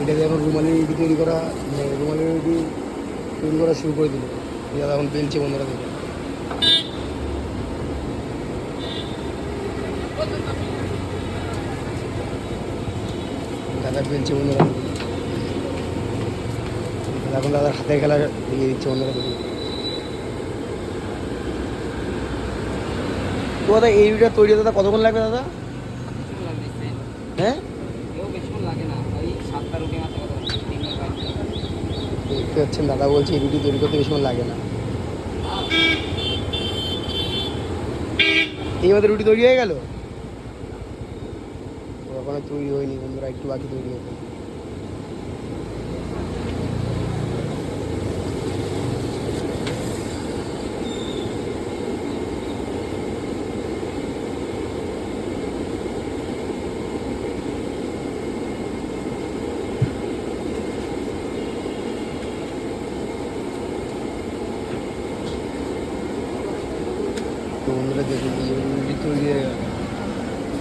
এটাতে এখন রুমালি রুটি তৈরি করা, মানে রুমালি রুটি তৈরি করা শুরু করে দিল। দাদা এখন বেলছে বন্ধুরা দেখে। দাদা বেলছে বন্ধুরা দেখে। এখন দাদার হাতের খেলা দিয়ে দিচ্ছে বন্ধুরা দেখে। তো দাদা এই রুটিটা তৈরি হতে দাদা কতক্ষণ লাগবে দাদা? হ্যাঁ, দেখতে পাচ্ছেন দাদা বলছে এই রুটি তৈরি করতে বেশি লাগে না। এই মধ্যে রুটি তৈরি হয়ে গেল, ওখানে তৈরি হয়নি বন্ধুরা, একটু বাকি তৈরি হতে। তো বন্ধুরা দেখুন এই রুটি তৈরি হয়ে গেল।